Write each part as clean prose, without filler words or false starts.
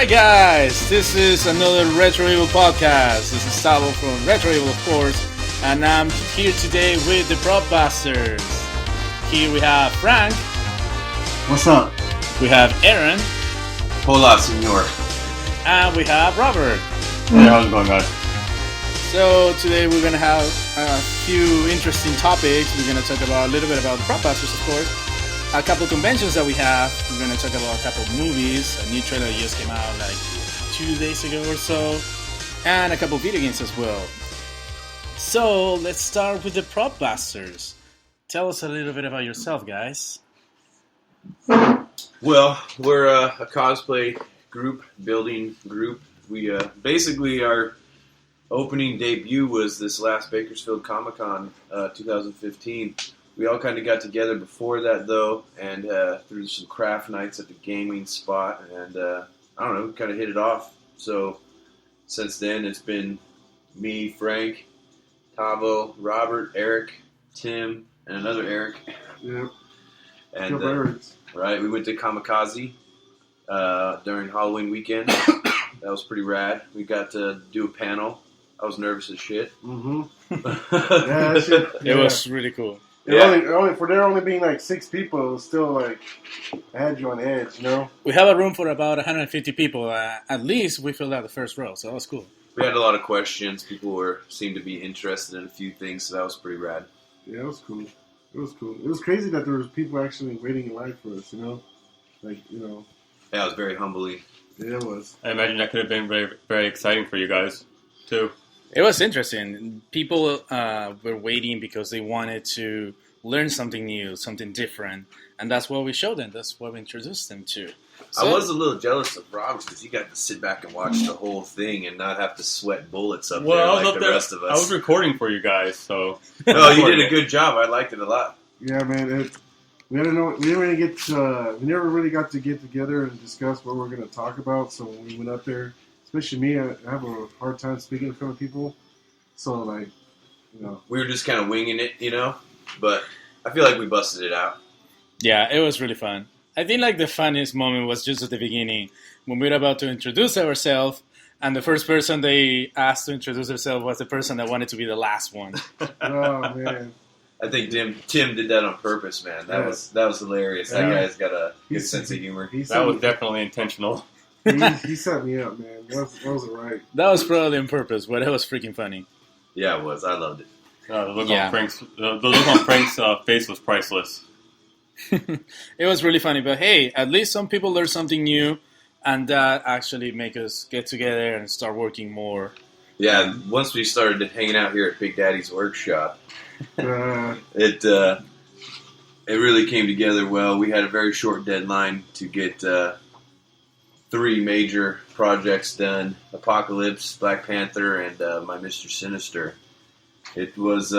Alright guys, this is another Retro Evil podcast. This is Tavo from Retro Evil, of course, and I'm here today with the Propbusters. Here we have Frank. What's up? We have Arron. Hola, senor. And we have Robert. Hey, how's it going, guys? So today we're going to have a few interesting topics. We're going to talk about a little bit about the Propbusters, of course. A couple conventions that we have. We're going to talk about a couple movies. A new trailer just came out like 2 days ago or so. And a couple video games as well. So let's start with the Propbusters. Tell us a little bit about yourself, guys. Well, we're a cosplay building group. We basically our opening debut was this last Bakersfield Comic-Con 2015. We all kind of got together before that, though, and through some craft nights at the gaming spot, and I don't know, kind of hit it off. So since then, it's been me, Frank, Tavo, Robert, Eric, Tim, and another Eric. Yep. And right, we went to Kamikaze during Halloween weekend. That was pretty rad. We got to do a panel. I was nervous as shit. Mm-hmm. Yeah, that shit, It was really cool. For there only being like 6 people, it was still like, I had you on edge, you know? We have a room for about 150 people. At least we filled out the first row, so that was cool. We had a lot of questions. People seemed to be interested in a few things, so that was pretty rad. Yeah, it was cool. It was cool. It was crazy that there was people actually waiting in line for us, you know? Like, you know. Yeah, it was very humbling. Yeah, it was. I imagine that could have been very, very exciting for you guys, too. It was interesting. People were waiting because they wanted to learn something new, something different. And that's what we showed them. That's what we introduced them to. So, I was a little jealous of Rob because he got to sit back and watch the whole thing and not have to sweat bullets up there like the rest of us. I was recording for you guys, so... No, you did a good job. I liked it a lot. Yeah, man. We never really got to get together and discuss what we're going to talk about. So when we went up there, especially me, I have a hard time speaking in front of people. So, like, you know. We were just kind of winging it, you know? But I feel like we busted it out. Yeah, it was really fun. I think like the funniest moment was just at the beginning when we were about to introduce ourselves, and the first person they asked to introduce themselves was the person that wanted to be the last one. Oh, man. I think Tim did that on purpose, man. That was hilarious. That guy's got a good sense of humor. That was definitely intentional. He set me up, man. That was right. That was probably on purpose, but it was freaking funny. Yeah, it was. I loved it. The look on Frank's face was priceless. It was really funny, but hey, at least some people learned something new, and that actually make us get together and start working more. Yeah, once we started hanging out here at Big Daddy's workshop, it really came together well. We had a very short deadline to get 3 major projects done: Apocalypse, Black Panther, and my Mr. Sinister. It was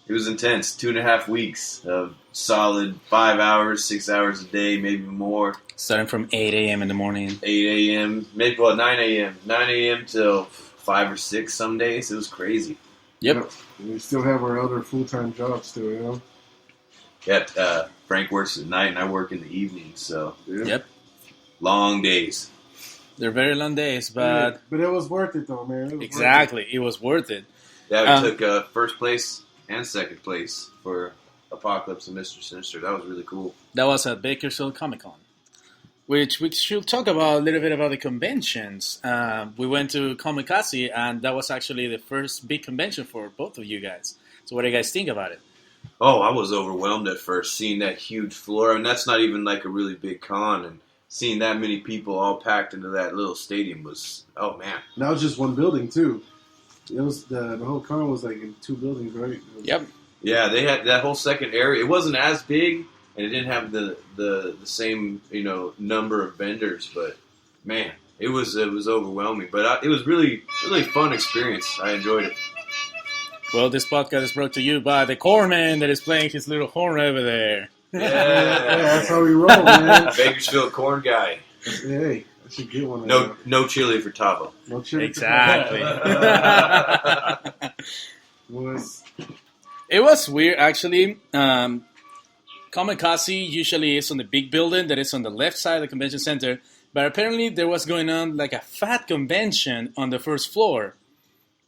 intense. 2.5 weeks of solid 5 hours, 6 hours a day, maybe more. Starting from 8 a.m. in the morning. 8 a.m., maybe 9 a.m. 9 a.m. till 5 or 6 some days. It was crazy. Yep. We still have our other full-time jobs still, you know? Yeah, Frank works at night and I work in the evening, so. Yep. Long days. They're very long days, but... But it was worth it, though, man. It was worth it. Yeah, we took first place and second place for Apocalypse and Mr. Sinister. That was really cool. That was at Bakersfield Comic-Con, which we should talk about a little bit about the conventions. We went to Kamikaze, and that was actually the first big convention for both of you guys. So what do you guys think about it? Oh, I was overwhelmed at first seeing that huge floor. I mean, that's not even like a really big con, and seeing that many people all packed into that little stadium was, oh man. That was just one building, too. It was the whole con was like in 2 buildings, right? Yep. Yeah, they had that whole second area. It wasn't as big, and it didn't have the same number of vendors. But man, it was overwhelming. But it was really fun experience. I enjoyed it. Well, this podcast is brought to you by the cornman that is playing his little horn over there. Yeah, that's how we roll, man. Bakersfield corn guy. Hey, I should get one. No chili for Tavo. No chili. Exactly. It was weird, actually. Kamikaze usually is on the big building that is on the left side of the convention center, But apparently there was going on like a fat convention on the first floor.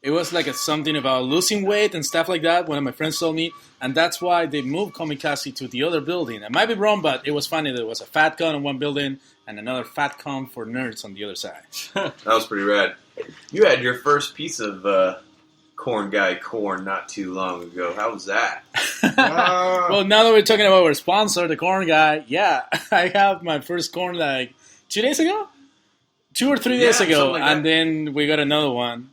It was like something about losing weight and stuff like that, one of my friends told me, and that's why they moved Comicasi to the other building. I might be wrong, but it was funny that there was a fat con in one building and another fat con for nerds on the other side. That was pretty rad. You had your first piece of corn not too long ago. How was that? Well, now that we're talking about our sponsor, the Corn Guy, yeah, I have my first corn like 2 days ago? 2 or 3 days ago, like and then we got another one.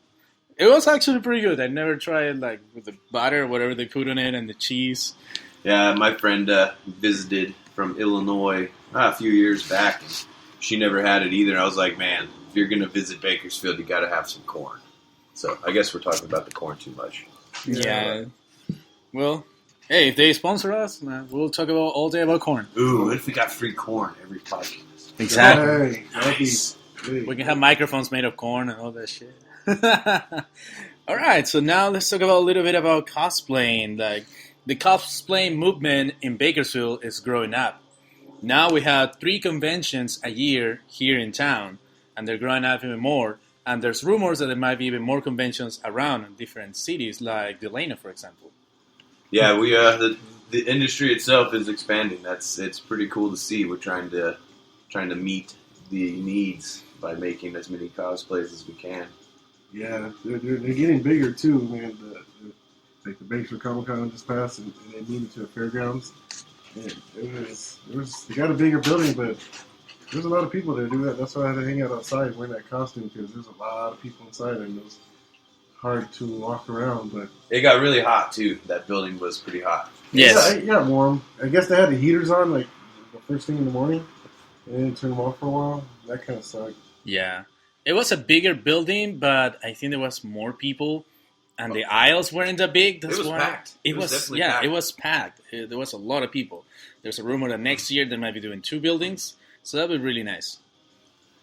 It was actually pretty good. I never tried like with the butter or whatever they put on it and the cheese. Yeah, my friend visited from Illinois a few years back, and she never had it either. I was like, man, if you're going to visit Bakersfield, you got to have some corn. So I guess we're talking about the corn too much. Yeah. Well, hey, if they sponsor us, man, we'll talk about all day about corn. Ooh, what if we got free corn every podcast? Exactly. Hey, that'd be We can have microphones made of corn and all that shit. All right, so now let's talk about a little bit about cosplaying. Like the cosplay movement in Bakersfield is growing up. Now we have 3 conventions a year here in town, and they're growing up even more. And there's rumors that there might be even more conventions around in different cities, like Delano, for example. Yeah, we the industry itself is expanding. It's pretty cool to see. We're trying to meet the needs by making as many cosplays as we can. Yeah, they're getting bigger too, man. Like the Bakersfield Comic Con just passed, and they moved to the fairgrounds. And they got a bigger building, but there's a lot of people that do that. That's why I had to hang out outside wearing that costume, because there's a lot of people inside, and it was hard to walk around. But It got really hot too. That building was pretty hot. Yes. yeah, it got warm. I guess they had the heaters on like the first thing in the morning, and then turn them off for a while. That kind of sucked. Yeah. It was a bigger building, but I think there was more people, and the aisles weren't that big. That's It was why packed. It was definitely yeah, packed. it was packed. There was a lot of people. There's a rumor that next year they might be doing 2 buildings, so that would be really nice.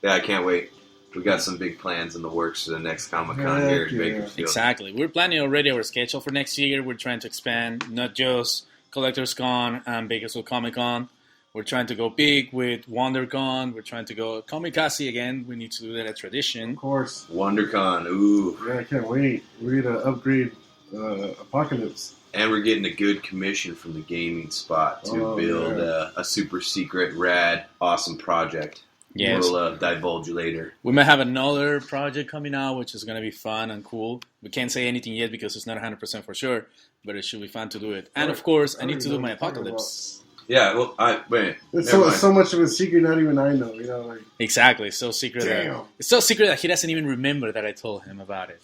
Yeah, I can't wait. We got some big plans in the works for the next Comic Con here in Heck yeah. Bakersfield. Exactly. We're planning already our schedule for next year. We're trying to expand not just Collectors Con and Bakersfield Comic Con. We're trying to go big with WonderCon. We're trying to go Comicasi again. We need to do that a tradition. Of course. WonderCon, ooh. Yeah, I can't wait. We're going to upgrade Apocalypse. And we're getting a good commission from the gaming spot to build a super secret, rad, awesome project. Yes. We'll divulge later. We might have another project coming out, which is going to be fun and cool. We can't say anything yet because it's not 100% for sure, but it should be fun to do it. And of course, I need to do my Apocalypse. Yeah, well, wait. It's never mind. so much of a secret, not even I know. You know, like Exactly. It's so secret. Damn. It's so secret that he doesn't even remember that I told him about it.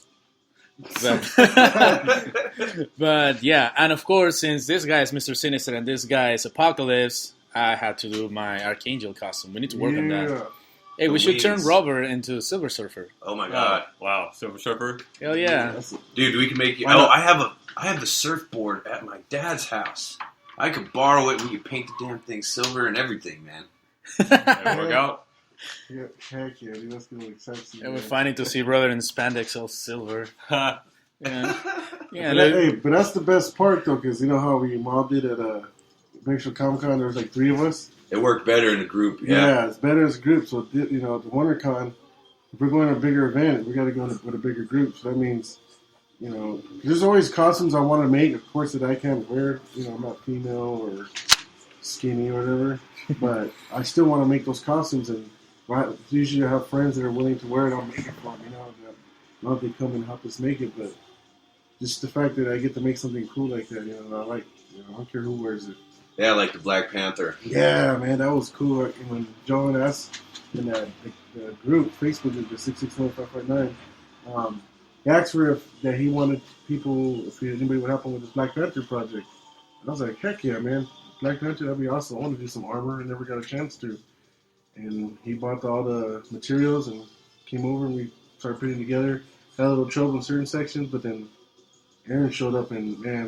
But, but yeah, and of course, since this guy is Mr. Sinister and this guy is Apocalypse, I had to do my Archangel costume. We need to work on that. Hey, we should turn Wings. Robert into Silver Surfer. Oh my god. Wow, Silver Surfer. Hell yeah. Dude, we can make you... Why Oh, not? I have the surfboard at my dad's house. I could borrow it. We could paint the damn thing silver and everything, man. That work out. Yeah, heck yeah, dude, that's gonna look sexy. And we're man. funny to see Robert in spandex all silver. Yeah. Yeah. But, hey, but that's the best part though, because you know how we mobbed it at Bakersfield Comic Con. There was like 3 of us. It worked better in a group, Yeah, it's better as a group. So you know, the WonderCon, if we're going to a bigger event, we got to go with a bigger group. So that means, you know, there's always costumes I want to make, of course, that I can't wear. You know, I'm not female or skinny or whatever, but I still want to make those costumes. And usually I have friends that are willing to wear it. I'll make it for them. You know, not they come and help us make it, but just the fact that I get to make something cool like that. You know, I like. You know, I don't care who wears it. Yeah, like the Black Panther. Yeah, man, that was cool. Like, when Joe asked in that the group, Facebook group, the 661-559, he asked for that he wanted people, if anybody would help him with this Black Panther project. And I was like, heck yeah, man. Black Panther, that'd be awesome. I want to do some armor. I never got a chance to. And he bought all the materials and came over and we started putting it together. Had a little trouble in certain sections, but then Aaron showed up and, man,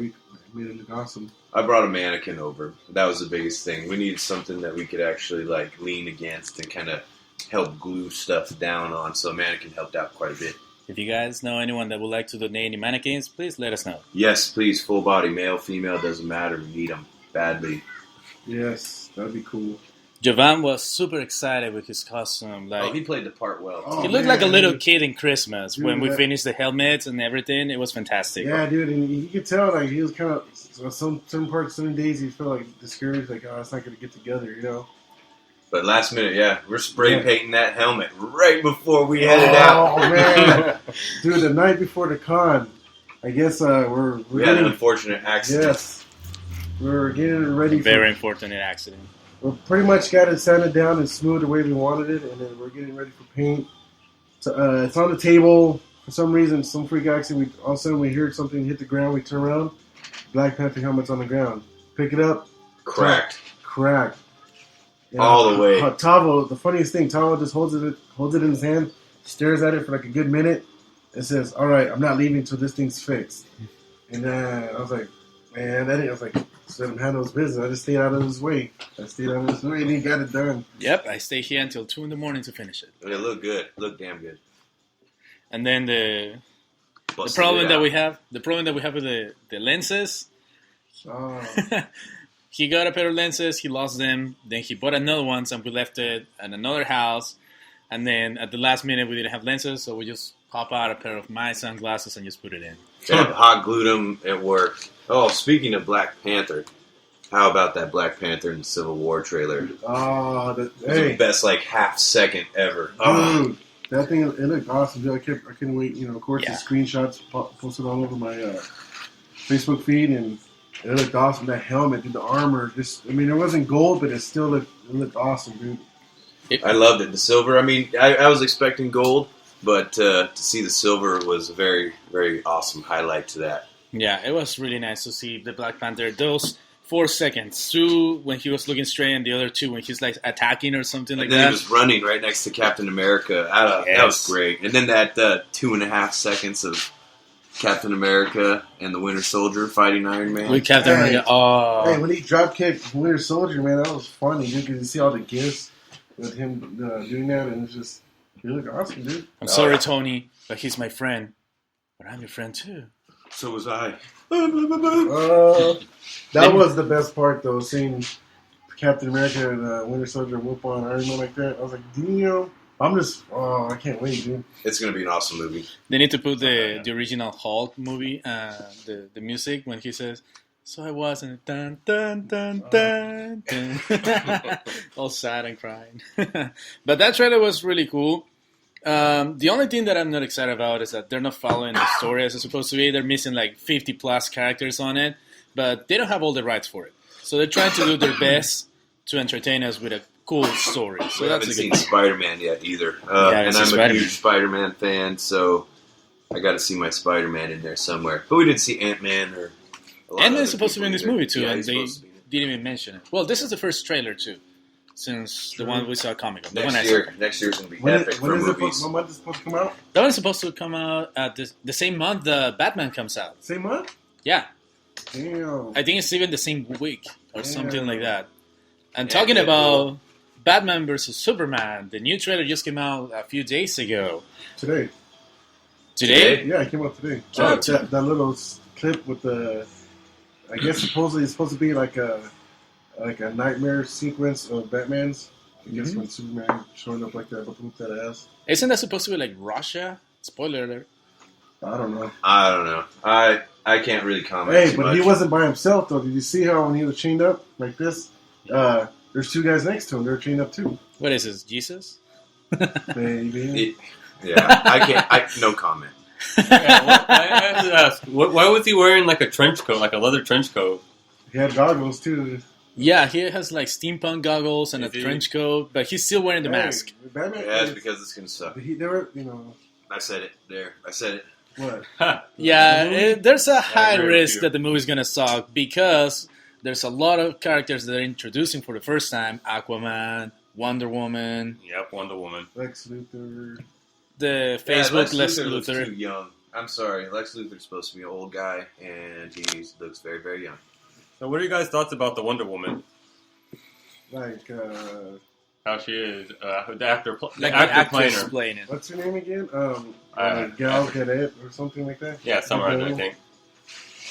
we made it look awesome. I brought a mannequin over. That was the biggest thing. We needed something that we could actually like lean against and kind of help glue stuff down on. So a mannequin helped out quite a bit. If you guys know anyone that would like to donate any mannequins, please let us know. Yes, please, full body, male, female, doesn't matter. We need them badly. Yes, that'd be cool. Jovan was super excited with his costume. Like he played the part well. Oh, he looked like a man, little dude. kid in Christmas Dude, when we that- finished the helmets and everything. It was fantastic. Yeah, dude, and you could tell like he was kind of some days he felt like discouraged, like it's not gonna get together, you know. But last minute, yeah, we're spray Yeah. painting that helmet right before we headed out. Oh man, dude, the night before the con, I guess we're We had an getting, unfortunate accident. yes, we're getting ready. Very unfortunate accident. We pretty much got it sanded down and smooth the way we wanted it, and then we're getting ready for paint. So, it's on the table. For some reason, some freak accident, all of a sudden we hear something hit the ground, we turn around, Black Panther helmet's on the ground. Pick it up, Cracked. cracked. Yeah. All the way. Tavo, the funniest thing, Tavo just holds it in his hand, stares at it for like a good minute, and says, "All right, I'm not leaving until this thing's fixed." And then I was like, "Man, I was like, let him handle his business. I just stayed out of his way. And he got it done." Yep, I stayed here until 2 a.m. to finish it. It looked good. It looked damn good. And then the Busted problem it that out. we have with the lenses. Oh, He got a pair of lenses, he lost them, then he bought another ones, and we left it at another house. And then at the last minute, we didn't have lenses, so we just pop out a pair of my sunglasses and just put it in. Yeah, hot glued them. It worked. Oh, speaking of Black Panther, how about that Black Panther and Civil War trailer? oh, It was the hey, best half second ever. Oh, dude, that thing, it looked awesome, dude. I couldn't wait. You know, of course, Yeah. the screenshots posted all over my Facebook feed, and it looked awesome. That helmet, dude, the armor, it wasn't gold, but it looked awesome, dude. I loved it. The silver. I mean, I was expecting gold, but to see the silver was a very, very awesome highlight to that. Yeah, it was really nice to see the Black Panther. Those 4 seconds, 2 when he was looking straight, and the other 2 when he's like attacking or something like And then that. he was running right next to Captain America. That was great. And then that 2.5 seconds of Captain America and the Winter Soldier fighting Iron Man. With Captain Hey. America. Oh, Hey, when he drop kicked Winter Soldier, man, that was funny, dude. Because you see all the gifts with him doing that, and it's just, he looked awesome, dude. I'm sorry, yeah. Tony, but he's my friend. But I'm your friend too. So was I. That was the best part, though, seeing Captain America and Winter Soldier whoop on Iron Man like that. I was like, Dino, I can't wait, dude. It's going to be an awesome movie. They need to put the original Hulk movie, the music when he says, "So I wasn't dun dun dun dun dun," all sad and crying. But that trailer was really cool. The only thing that I'm not excited about is that they're not following the story as it's supposed to be. They're missing like 50 plus characters on it, but they don't have all the rights for it. So they're trying to do their best to entertain us with a cool story. So We that's haven't a seen good thing. Spider-Man yet either. Yeah, And it's I'm a Spider-Man. huge Spider-Man fan, so I got to see my Spider-Man in there somewhere. But we didn't see Ant-Man or a lot of And they're other supposed to be in this people movie either. too, Yeah, and he's they supposed to be in it. didn't even mention it. Well, this is the first trailer too, since the one we saw at Comic Con. The one I Next saw. year, next year's going to be When epic is for it? movies. What month is it supposed to come out? That one's supposed to come out at the same month the Batman comes out. Same month? Yeah, Damn. I think it's even the same week or something Yeah. like that. And Yeah, talking yeah, about Batman versus Superman, the new trailer just came out a few days ago. Today. Today? Yeah, it came out today. Oh, That little clip with I guess supposedly it's supposed to be like a nightmare sequence of Batman's. I guess when Superman showing up like that, whoop that ass. Isn't that supposed to be like Russia? Spoiler alert. I don't know. I don't know. I can't really comment Hey, too but much. he wasn't by himself though. Did you see how when he was chained up like this? There's 2 guys next to him. They're chained up too. What is this, Jesus? Baby. Yeah, I can't. No comment. Yeah, well, I have to ask, why was he wearing like a trench coat, like a leather trench coat? He had goggles too. Yeah, he has like steampunk goggles and a Is he? trench coat, but he's still wearing the mask. Hey, Batman. Yeah, it's because it's gonna suck. They were, you know, I said it. There, I said it. what? Yeah, there's a high agree with risk you. that the movie's gonna suck because there's a lot of characters that they're introducing for the first time: Aquaman, Wonder Woman, Yep, Wonder Woman. Lex Luthor. the Yeah, Facebook Lex looks Luthor. too young. I'm sorry, Lex Luthor's supposed to be an old guy, and he looks very, very young. So, what are you guys' thoughts about the Wonder Woman? Like, How she is? The actor, Like the the actor actress playing her. playing it. what's her name again? I Gal Gadot or something like that. Yeah, somewhere I think.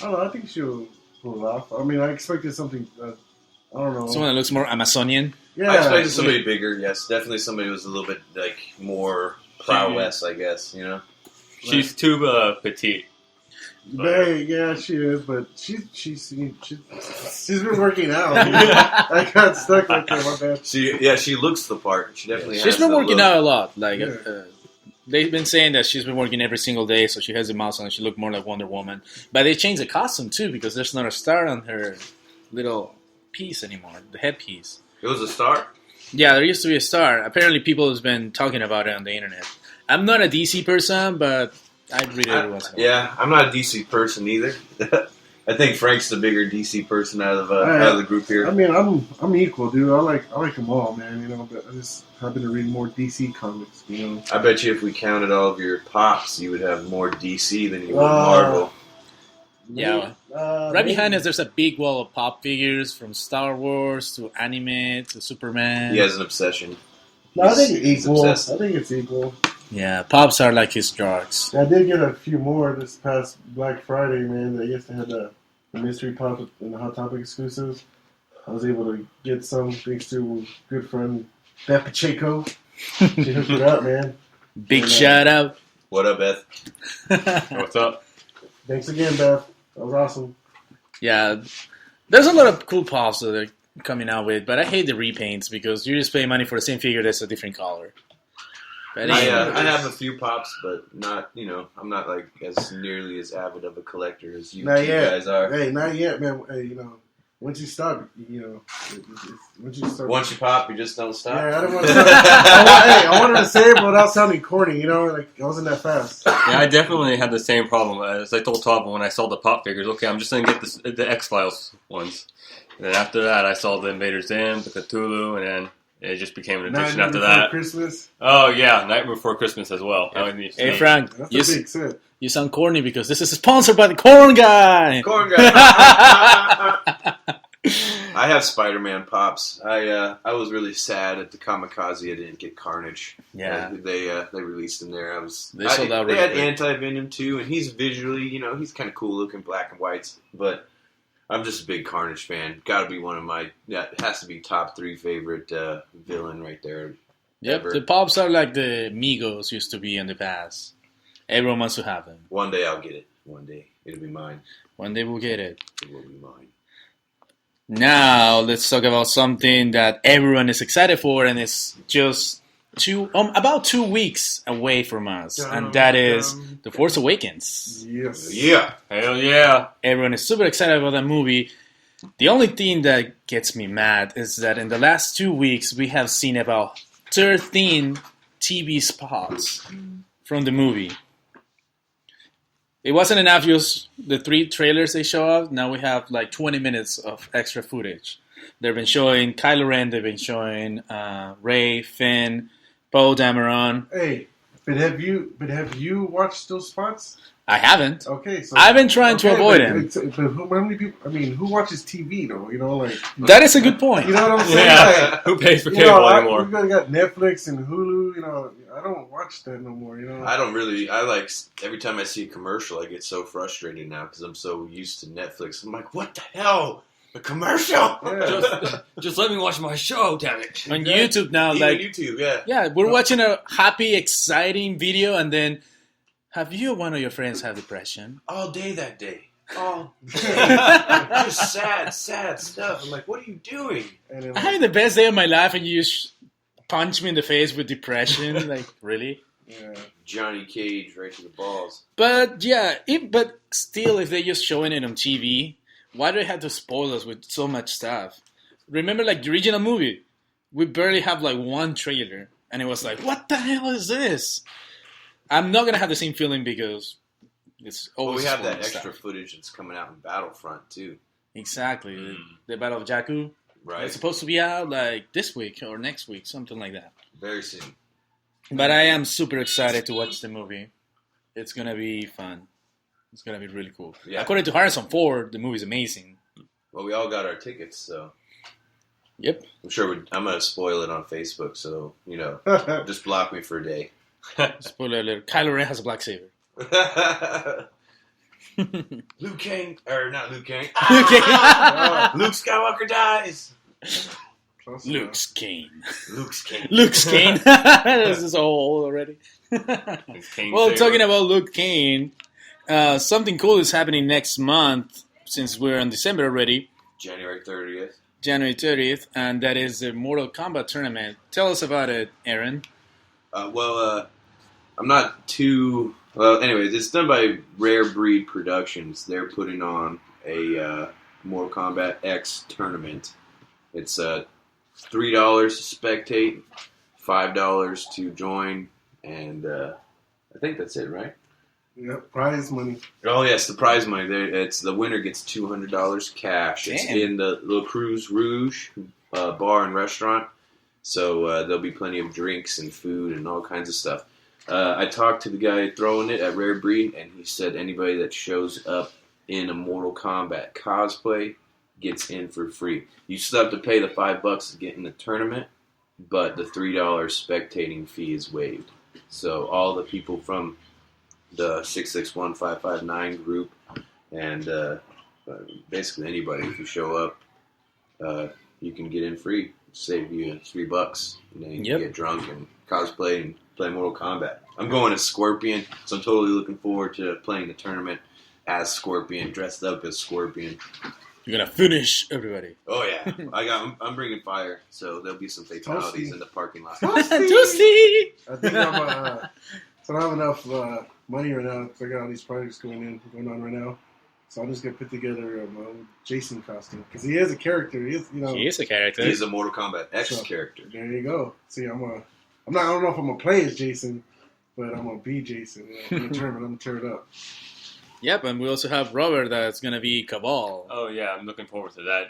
I don't know. I think she'll pull it off. I mean, I expected something I don't know. Someone that looks more Amazonian. Yeah, I expected somebody bigger. Yes, definitely somebody who was a little bit like more prowess. I guess you know. She's too petite. Yeah, she is, but she's been working out. I got stuck right there. My bad. She looks the part. She definitely. She's has been the working look. out a lot. Like Yeah. they've been saying that she's been working every single day, so she has the muscle and she look more like Wonder Woman. But they changed the costume too because there's not a star on her little piece anymore, the headpiece. It was a star. Yeah, there used to be a star. Apparently, people have been talking about it on the internet. I'm not a DC person, but I read it every once in a while. Yeah, I'm not a DC person either. I think Frank's the bigger DC person out of the group here. I mean, I'm equal, dude. I like them all, man. You know, but I just happen to read more DC comics. You know, I bet you if we counted all of your pops, you would have more DC than you would Marvel. Yeah. Right behind us, there's a big wall of pop figures from Star Wars to anime to Superman. He has an obsession. No, I think it's He's equal. obsessed. I think it's equal. Yeah, pops are like his drugs. I did get a few more this past Black Friday, man. I guess they had the mystery pop and the Hot Topic exclusives. I was able to get some thanks to good friend Beth Pacheco. She hooked it up, man. Big And, shout out. What up, Beth? What's up? Thanks again, Beth. That was awesome. Yeah, there's a lot of cool pops that they're coming out with, but I hate the repaints because you just pay money for the same figure that's a different color. But I anyway, have a few pops, but not, I'm not like as nearly as avid of a collector as you Not two yet. guys are. Hey, not yet, man. Hey, once you stop, once you start. Once you pop, you just don't stop. Yeah, I don't want to. I wanted to say it, but without sounding corny. Like I wasn't that fast. Yeah, I definitely had the same problem. As I told Tavo when I saw the pop figures, okay, I'm just going to get the X-Files ones. And then after that, I saw the Invader Zim, the Cthulhu, and then it just became an addiction after that. Christmas. Oh, yeah, Nightmare Before Christmas as well. Yeah. hey Frank, That's you, a big set. you sound corny because this is sponsored by the Corn Guy. Corn guy. I have Spider-Man pops. I was really sad at the Kamikaze I didn't get Carnage. Yeah. They released him there. They sold out They really had quick. Anti-Venom too, and he's visually, he's kind of cool looking, black and whites. But I'm just a big Carnage fan. Got to be one of my. It has to be top 3 favorite villain right there. Yep, ever. the pops are like the Migos used to be in the past. Everyone wants to have them. One day I'll get it. One day it'll be mine. One day we'll get it. It will be mine. Now let's talk about something that everyone is excited for, and it's just about 2 weeks away from us, and that is The Force Awakens. Yes. Yeah. Hell yeah. Everyone is super excited about that movie. The only thing that gets me mad is that in the last 2 weeks we have seen about 13 TV spots from the movie. It wasn't enough just the 3 trailers they show up. Now we have like 20 minutes of extra footage. They've been showing Kylo Ren, they've been showing Rey, Finn, Poe Dameron. Hey, but have you watched those spots? I haven't. Okay, so I've been trying to avoid him. But how many people? I mean, who watches TV though? That is a good point. You know what I'm saying? Yeah. Like, Who pays for cable anymore? We got Netflix and Hulu. I don't watch that no more. I don't really. I like every time I see a commercial, I get so frustrated now because I'm so used to Netflix. I'm like, what the hell? A commercial? Yeah. Just let me watch my show, damn it. On YouTube now, Even like YouTube, yeah. yeah, we're watching a happy, exciting video, and then have you or one of your friends have depression? All day that day. All day. Just sad stuff. I'm like, what are you doing? And then, I'm having the best day of my life, and you just punch me in the face with depression. Like, really? yeah. Johnny Cage right to the balls. But yeah, but still, if they're just showing it on TV, why do they have to spoil us with so much stuff? Remember, like the original movie, we barely have like 1 trailer, and it was like, what the hell is this? I'm not gonna have the same feeling because it's Well, always we have that spoiling extra stuff. footage that's coming out in Battlefront too, Exactly, the Battle of Jakku. right? It's supposed to be out like this week or next week, something like that. Very soon. But I am super excited to watch the movie. It's gonna be fun. It's gonna be really cool. Yeah. According to Harrison Ford, the movie's amazing. Well, we all got our tickets, so Yep. I'm sure I'm gonna spoil it on Facebook. So just block me for a day. Spoiler alert: Kylo Ren has a black saber. Luke Kang, or not Luke Kang. Luke Kang. Luke Skywalker dies. Plus, Luke's Kane. Luke's Kane. Luke's Kane. This is a whole already. Well, talking about Luke Kane, something cool is happening next month, since we're in December already. January 30th. January 30th, and that is the Mortal Kombat tournament. Tell us about it, Aaron. I'm not too... Well, anyways, it's done by Rare Breed Productions. They're putting on a Mortal Kombat X tournament. It's $3 to spectate, $5 to join, and I think that's it, right? Yep, prize money. Oh, yes, the prize money. It's the winner gets $200 cash. Damn. It's in the Le Cruz Rouge bar and restaurant, so there'll be plenty of drinks and food and all kinds of stuff. I talked to the guy throwing it at Rare Breed, and he said anybody that shows up in a Mortal Kombat cosplay gets in for free. You still have to pay the $5 to get in the tournament, but the $3 spectating fee is waived. So all the people from the 661-559 group and basically anybody, if you show up, you can get in free. Save you $3, and then you can get drunk and cosplay and play Mortal Kombat. I'm going as Scorpion, so I'm totally looking forward to playing the tournament as Scorpion, dressed up as Scorpion. You're gonna finish everybody. Oh yeah, I'm bringing fire, so there'll be some fatalities in the parking lot. Toasty! I think so I don't have enough money right now because I got all these projects going on right now. So I'm just gonna put together my own Jason costume because he is a character. He is a character. He's a Mortal Kombat X character. There you go. See, I don't know if I'm gonna play as Jason, but I'm gonna be Jason. I'm gonna tear it up. Yep, and we also have Robert that's gonna be Cabal. Oh yeah, I'm looking forward to that.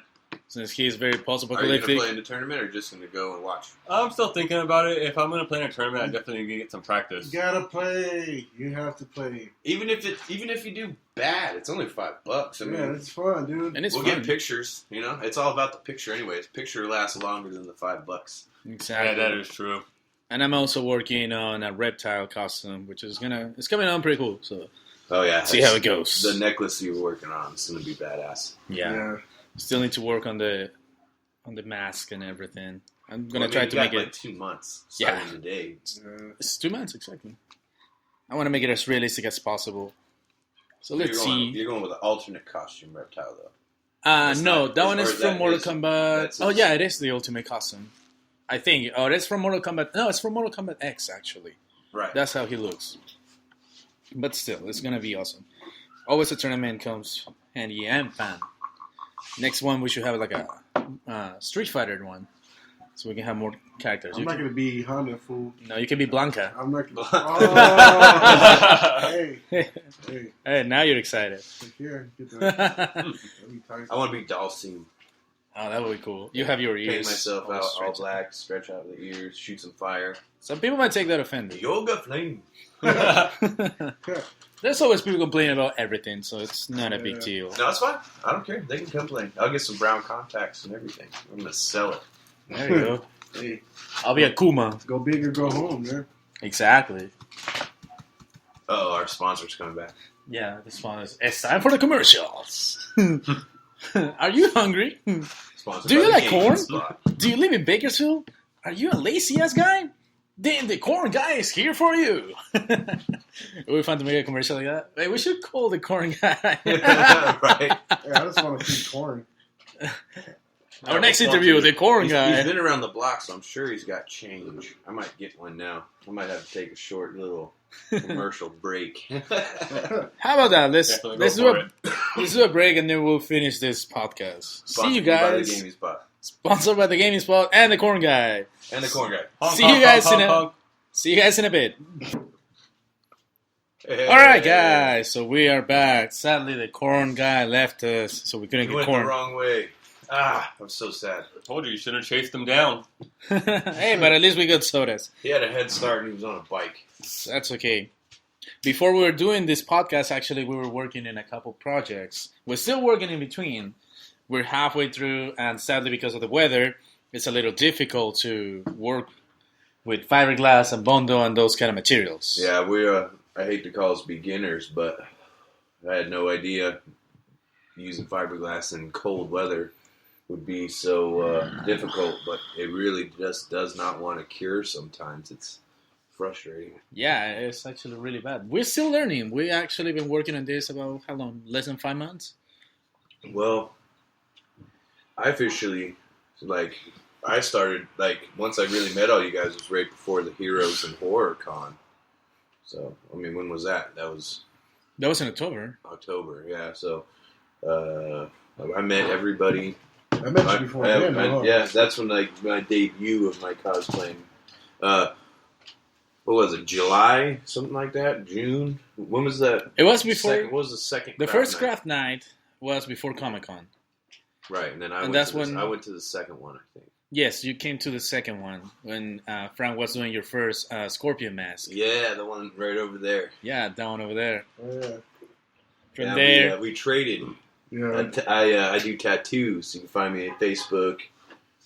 Since he's very post-apocalyptic. Are you going to play in the tournament or just going to go and watch? I'm still thinking about it. If I'm going to play in a tournament, I definitely need to get some practice. You gotta play. You have to play. Even if you do bad, it's only $5. I mean, it's fun, dude. And we'll get pictures. You know, it's all about the picture, anyways. Picture lasts longer than the $5. Exactly. Yeah, that is true. And I'm also working on a reptile costume, which is it's coming on pretty cool. So, oh yeah, see how it goes. The necklace you're working on is going to be badass. Yeah. Still need to work on the mask and everything. I'm gonna try to make it 2 months. Starting today. It's 2 months exactly. I want to make it as realistic as possible. So let's see. You're going with an alternate costume reptile though. No, that one is from Mortal Kombat. Oh yeah, it is the ultimate costume. I think. Oh, it's from Mortal Kombat. No, it's from Mortal Kombat X actually. Right. That's how he looks. But still, it's gonna be awesome. Always a tournament comes handy and fun. Next one, we should have like a Street Fighter one, so we can have more characters. I'm not gonna be Honda, fool. No, you can be Blanca. I'm not gonna. Oh, hey! Now you're excited. Here, get that. I want to be Dalsim. Oh, that would be cool. You have your ears. Paint myself out all black, stretch out the ears, shoot some fire. Some people might take that offended. Yoga flame. There's always people complaining about everything, so it's not a big deal. No, it's fine. I don't care. They can complain. I'll get some brown contacts and everything. I'm going to sell it. There you go. Hey. I'll be a Kuma. Go big or go home, man. Exactly. Oh, our sponsor's coming back. Yeah, this one is... It's time for the commercials. Are you hungry? Sponsored Do you like corn? Spot. Do you live in Bakersfield? Are you a lazy-ass guy? Then the corn guy is here for you. It would be fun to make a commercial like that. Hey, we should call the corn guy. Right. Yeah, I just want to see corn. Our next interview, the corn guy. He's been around the block, so I'm sure he's got change. I might get one now. I might have to take a short little commercial break. How about that? Let's do a break and then we'll finish this podcast. See you guys. By the Gaming Spot. Sponsored by the Gaming Spot and the corn guy. And the corn guy. See you guys in a bit. Hey. All right, guys. So we are back. Sadly, the corn guy left us, so we couldn't get corn. Went the wrong way. I'm so sad. I told you shouldn't have chased them down. Hey, but at least we got sodas. He had a head start and he was on a bike. That's okay. Before we were doing this podcast, actually, we were working in a couple projects. We're still working in between. We're halfway through, and sadly, because of the weather, it's a little difficult to work with fiberglass and bondo and those kind of materials. Yeah, I hate to call us beginners, but I had no idea using fiberglass in cold weather would be so difficult, but it really just does not want to cure sometimes. It's frustrating. Yeah, it's actually really bad. We're still learning. We actually been working on this about how long? Less than 5 months? Well, I officially, I started, once I really met all you guys was right before the Heroes and Horror Con. So, I mean, when was that? That was in October. October, yeah. So, I met everybody. I met you before then. Yeah, that's when my debut of my cosplaying. What was it? July, something like that. June. When was that? It was before. What was the second? The first craft night was before Comic-Con. Right, and then I went to the second one, I think. Yes, you came to the second one when Frank was doing your first Scorpion mask. Yeah, the one right over there. Yeah, that one over there. Oh, yeah. From there, we traded. Yeah. I do tattoos. You can find me on Facebook,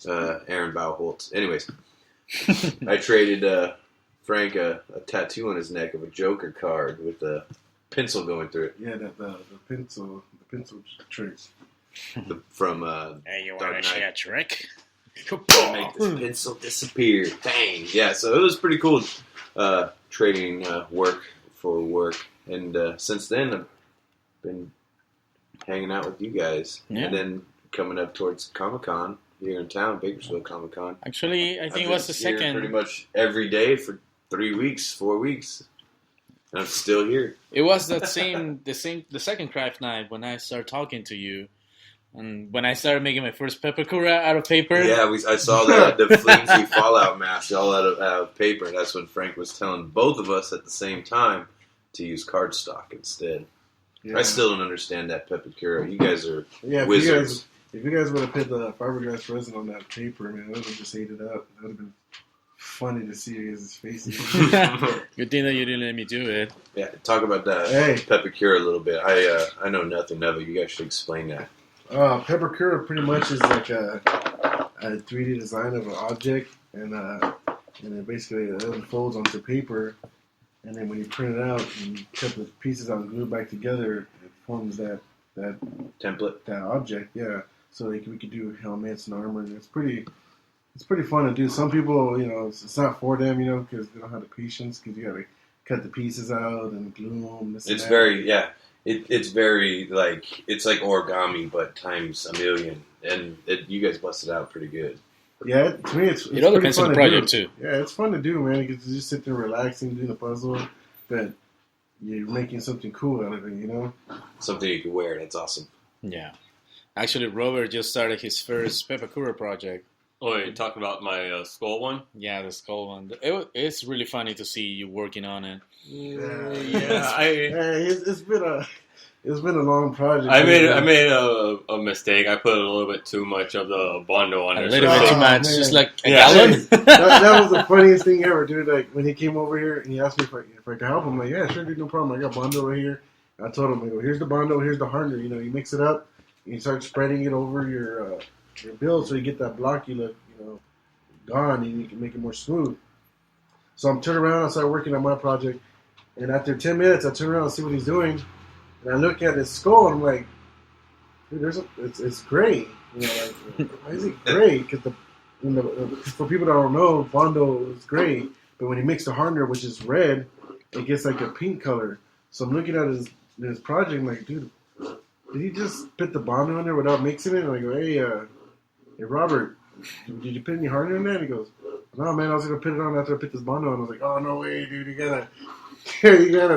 Arron Bowhotlz. Anyways, I traded Frank a tattoo on his neck of a Joker card with a pencil going through it. Yeah, the pencil trick. From hey, you Dark want to see Knight. a trick? Make this pencil disappear. Bang! Yeah, so it was pretty cool trading work for work. And since then, I've been hanging out with you guys. Yeah. And then coming up towards Comic-Con here in town, Bakersfield Comic-Con. Actually, I think it was the second. Pretty much every day for 4 weeks. And I'm still here. It was the second craft night when I started talking to you. And when I started making my first peppercura out of paper. Yeah, I saw the flimsy Fallout mask all out of paper. And that's when Frank was telling both of us at the same time to use cardstock instead. Yeah. I still don't understand that peppercura. You guys are Yeah, wizards. if you guys would have put the fiberglass resin on that paper, man, I would have just ate it up. That would have been funny to see his faces. Good thing that you didn't let me do it. Yeah, talk about that peppercura a little bit. I know nothing of it. You guys should explain that. Peppercura pretty much is like a 3D design of an object, and it basically unfolds onto paper, and then when you print it out and you cut the pieces out and glue it back together, it forms that Template. that object. Yeah, so we could do helmets and armor, and it's pretty fun to do. Some people, it's not for them, because they don't have the patience, because you got to cut the pieces out and glue them. It's very It's very it's like origami, but times a million, and you guys busted out pretty good. Yeah, to me, it's it all depends on the project too. Yeah, it's fun to do, man. You just sit there relaxing, doing a puzzle, but you're making something cool out of it, Something you can wear. That's awesome. Yeah. Actually, Robert just started his first peppercura project. Oh, you're talking about my skull one? Yeah, the skull one. It's really funny to see you working on it. It's been a long project. I made a mistake. I put a little bit too much of the Bondo on A there. little bit too much, man. just like a Yeah. gallon. that was the funniest thing ever, dude. Like when he came over here and he asked me if I could help him, I'm like, yeah, sure, dude, no problem. I got Bondo right here. I told him, I go, here's the Bondo, here's the hardener. You mix it up, and you start spreading it over your build, so you get that blocky look, gone, and you can make it more smooth. So I'm turning around, I start working on my project, and after 10 minutes, I turn around and see what he's doing, and I look at his skull, and I'm like, dude, it's gray. Why is it gray? Because for people that don't know, Bondo is gray, but when you mix the hardener, which is red, it gets like a pink color. So I'm looking at his project, I'm like, dude, did he just put the Bondo in there without mixing it? And I go, hey, Robert, did you put any hardener in there? And he goes, no, man, I was going to put it on after I put this Bondo on. I was like, oh, no way, dude, you gotta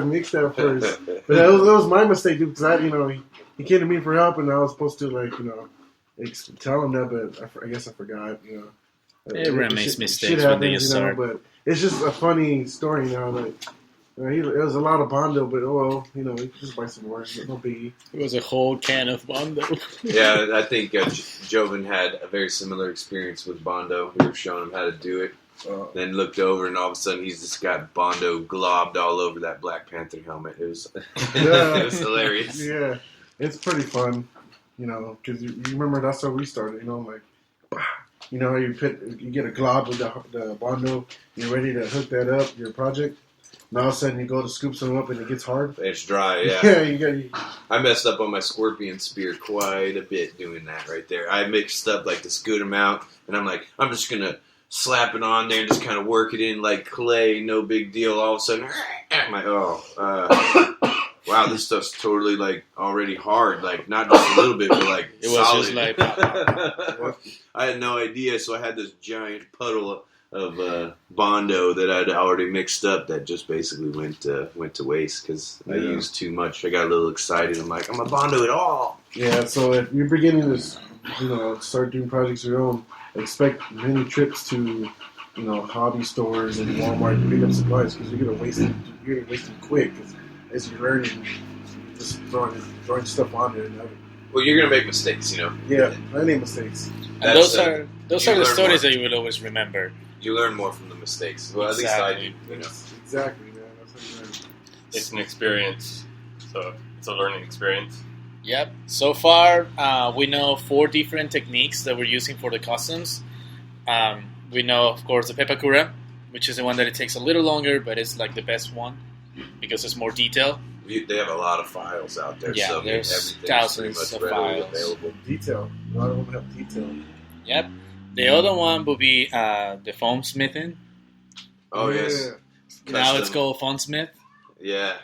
mix that first. But that was my mistake, dude, because he came to me for help, and I was supposed to, tell him that, but I guess I forgot, Everyone makes mistakes when they start. But it's just a funny story now, it was a lot of Bondo, but you can just buy some more. No biggie. It was a whole can of Bondo. Yeah, I think Joven had a very similar experience with Bondo. We were showing him how to do it. Then looked over, and all of a sudden, he's just got Bondo globbed all over that Black Panther helmet. It was, it was hilarious. Yeah, it's pretty fun, because you remember that's how we started, how you get a glob with the Bondo, you're ready to hook that up, your project. And all of a sudden you go to scoop some up and it gets hard. It's dry, yeah. Yeah, you got. I messed up on my scorpion spear quite a bit doing that right there. I mixed up like this good amount, and I'm like, I'm just gonna slap it on there and just kind of work it in like clay, no big deal. All of a sudden, wow, this stuff's totally like already hard. Like not just a little bit, but like It was solid. just like I had no idea, so I had this giant puddle of Bondo that I'd already mixed up that just basically went to waste because I used too much. I got a little excited. I'm like, I'm a Bondo it all. Yeah, so if you're beginning to, start doing projects of your own, expect many trips to, hobby stores and Walmart to pick up supplies because you're gonna waste them. You're gonna waste them quick because as you're learning, you're just throwing stuff on there. Well, you're gonna make mistakes, Yeah, many mistakes. And those are the stories that you will always remember. You learn more from the mistakes. Well, Exactly. at least I do. Exactly, man. That's what you learn. It's an experience, so it's a learning experience. Yep. So far, we know 4 different techniques that we're using for the customs. We know, of course, the Pepakura, which is the one that it takes a little longer, but it's like the best one because it's more detail. They have a lot of files out there, Yeah, so there's everything's thousands pretty much of readily files. available. Detail. A lot of them have detail. Yep. The other one will be the foam smithing. Oh Yeah. yes, Now it's Custom. called foam smith. Yeah,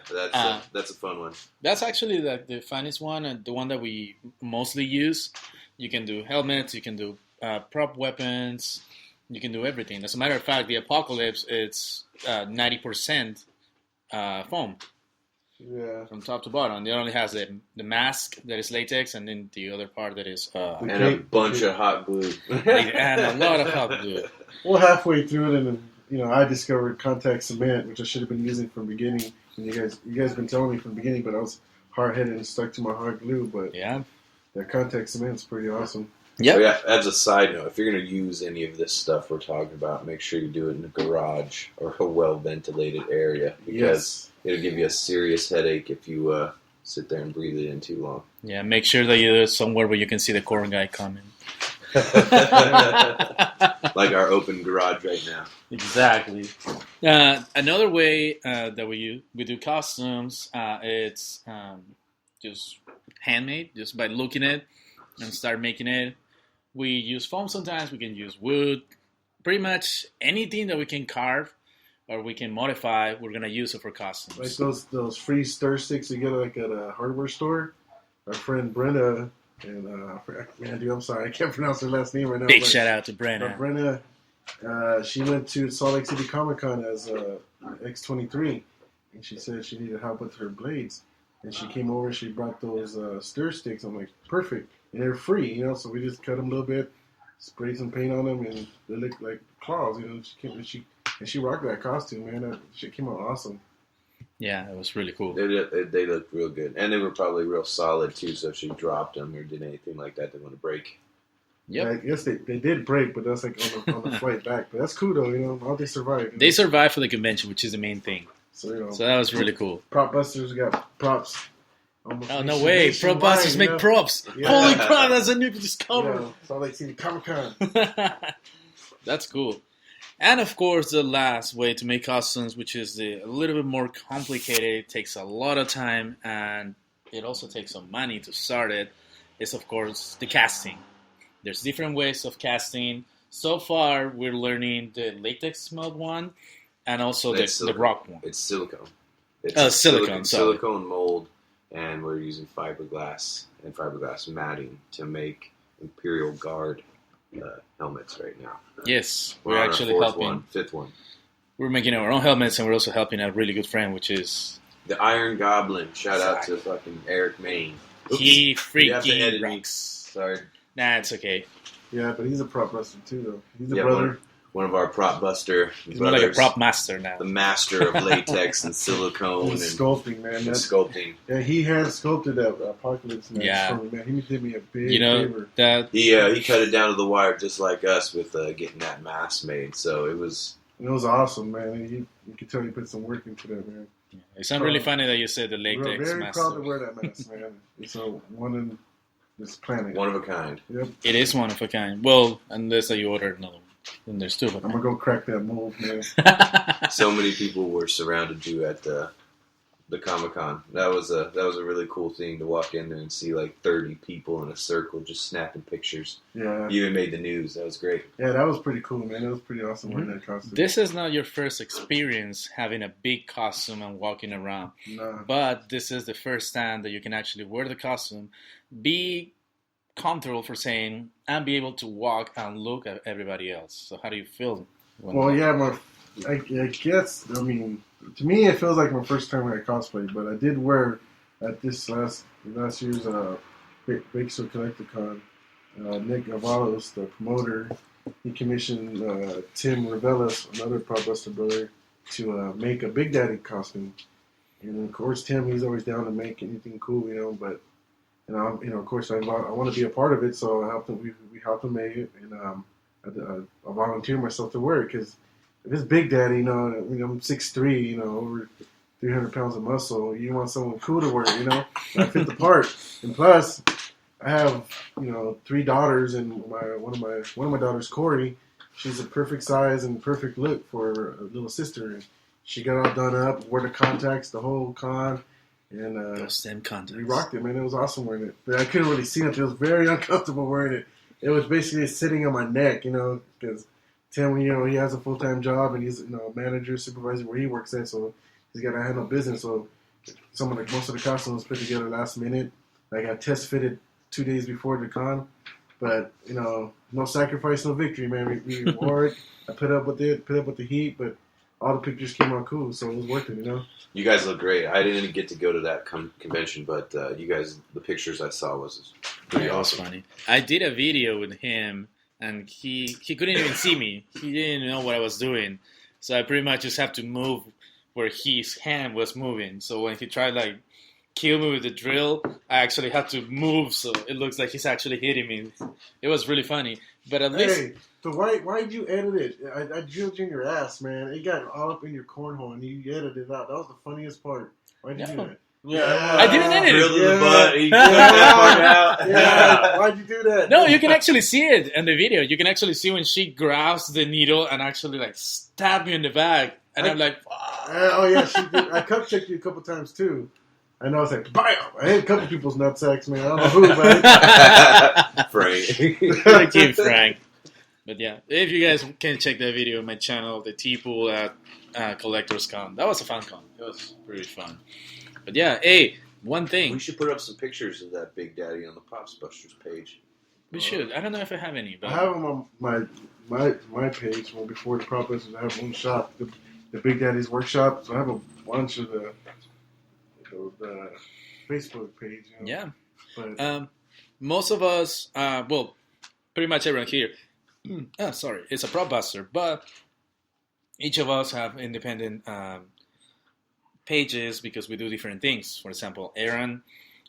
that's a fun one. That's actually the funniest one and the one that we mostly use. You can do helmets, you can do prop weapons, you can do everything. As a matter of fact, the Apocalypse, it's 90% foam Yeah. from top to bottom. It only has the mask that is latex and then the other part that is... And a bunch of hot glue. and a lot of hot glue. Well, halfway through it, and I discovered contact cement, which I should have been using from the beginning. And you guys been telling me from the beginning, but I was hard-headed and stuck to my hard glue. But Yeah. that contact cement's pretty awesome. Yep. Oh, yeah, as a side note, if you're going to use any of this stuff we're talking about, make sure you do it in a garage or a well-ventilated area because it'll give you a serious headache if you sit there and breathe it in too long. Yeah, make sure that you do it somewhere where you can see the corn guy coming. Like our open garage right now. Exactly. Another way that we do customs, it's just handmade, just by looking at it and start making it. We use foam sometimes, we can use wood. Pretty much anything that we can carve or we can modify, we're going to use it for customs. Like those free stir sticks you get like at a hardware store. Our friend Brenda and I'm sorry, I can't pronounce her last name right now. Big but shout out to Brenna. Brenna, she went to Salt Lake City Comic Con as X-23, and she said she needed help with her blades. And she came over, she brought those stir sticks. I'm like, perfect. And they're free, so we just cut them a little bit, sprayed some paint on them, and they look like claws, She rocked that costume, man. That shit came out awesome. Yeah, it was really cool. They looked real good. And they were probably real solid, too, so if she dropped them or did anything like that, they wouldn't break. Yep. I guess they did break, but that's like on the flight back. But that's cool, though, How they survived. They survived for the convention, which is the main thing. So, So that was really cool. Propbusters got props. Oh, no way. Propbusters make props. Yeah. Holy crap, that's a new discovery. Salt Lake City Comic Con. That's cool. And of course, the last way to make costumes, which is a little bit more complicated, it takes a lot of time, and it also takes some money to start it, is of course the casting. There's different ways of casting. So far, we're learning the latex mode one, and also the rock one. It's silicone. Silicone mold, and we're using fiberglass and fiberglass matting to make Imperial Guard helmets right now. Yes, We're we're on actually our helping. fifth one. We're making our own helmets, and we're also helping a really good friend, which is... The Iron Goblin. Shout out to fucking Eric Maine. He You have to freaking edit me. rocks. Sorry. Nah, it's okay. Yeah, but he's a prop buster too, though. He's a Yeah, brother. One of our prop buster He's more like a brothers, prop master now. the master of latex and silicone and Sculpting, man. sculpting. Yeah, he had sculpted that Apocalypse match Yeah. for me, man. He did me a big You know, favor. that He cut it down to the wire just like us with getting that mask made. So it was. And it was awesome, man. And you could tell he put some work into that, man. it's not really funny that you said the We're latex very master. proud to wear that mask, man. It's a one in this planet. One of a kind. Yep. It is one of a kind. Well, unless that you ordered another one. then there's two of them. I'm gonna go crack that mold, man. So many people were surrounded you at the Comic-Con. That was a really cool thing to walk in there and see like 30 people in a circle just snapping pictures. Yeah. You even made the news. That was great. Yeah, that was pretty cool, man. It was pretty awesome wearing that costume. This is not your first experience having a big costume and walking around. Nah. But this is the first time that you can actually wear the costume, be comfortable for saying, and be able to walk and look at everybody else. So how do you feel? Well, yeah, I guess, I mean, to me it feels like my first time I cosplay, but I did wear at this last year's Bakersfield Collecticon, Nick Avalos, the promoter, he commissioned Tim Revelis, another Propbuster brother, to make a Big Daddy costume. And of course, Tim, he's always down to make anything cool, but of course, I want to be a part of it, so I helped him. We helped him make it, and I volunteered myself to wear it because if it's Big Daddy, I'm 6'3", over 300 pounds of muscle. You want someone cool to wear it, and I fit the part. And plus, I have 3 daughters, and one of my daughters, Corey, she's a perfect size and perfect look for a little sister. And she got all done up, wore the contacts the whole con. And those stem contacts. We rocked it, man. It was awesome wearing it. But I couldn't really see it. It was very uncomfortable wearing it. It was basically sitting on my neck, because Tim, he has a full-time job and he's a manager, supervisor where he works at, so he's got to handle business. So most of the costumes put together last minute. I got test fitted 2 days before the con, but no sacrifice, no victory, man. We wore it. I put up with it, put up with the heat, but all the pictures came out cool, so it was worth it, You guys look great. I didn't get to go to that convention, but you guys, the pictures I saw was pretty awesome. Funny. I did a video with him, and he couldn't even see me. He didn't know what I was doing, so I pretty much just have to move where his hand was moving. So when he tried kill me with the drill, I actually had to move, so it looks like he's actually hitting me. It was really funny, but at least. Hey, so why did you edit it? I drilled you in your ass, man. It got all up in your cornhole, and you edited it out. That was the funniest part. Why'd you do that? Yeah, I didn't edit it. Drilled in the butt. He cut that part out. Yeah. Why'd you do that? No, you can actually see it in the video. You can actually see when she grabs the needle and actually stab me in the back, and I'm like, oh yeah, she did. I cup checked you a couple times too. I know it's like, bam! I hit a couple people's nutsacks, man. I don't know who, but Frank. Thank you, Frank. But yeah, if you guys can check that video on my channel, the T-Pool at Collectors Con. That was a fun con. It was pretty fun. But yeah, hey, one thing. We should put up some pictures of that Big Daddy on the Propbusters page. We should. I don't know if I have any. But I have them on my page. Well, before the Propbusters, I have one shop, the Big Daddy's Workshop. So I have a bunch of the Facebook page. Yeah. But most of us, pretty much everyone here. Sorry, it's a Propbuster, but each of us have independent pages because we do different things. For example, Arron,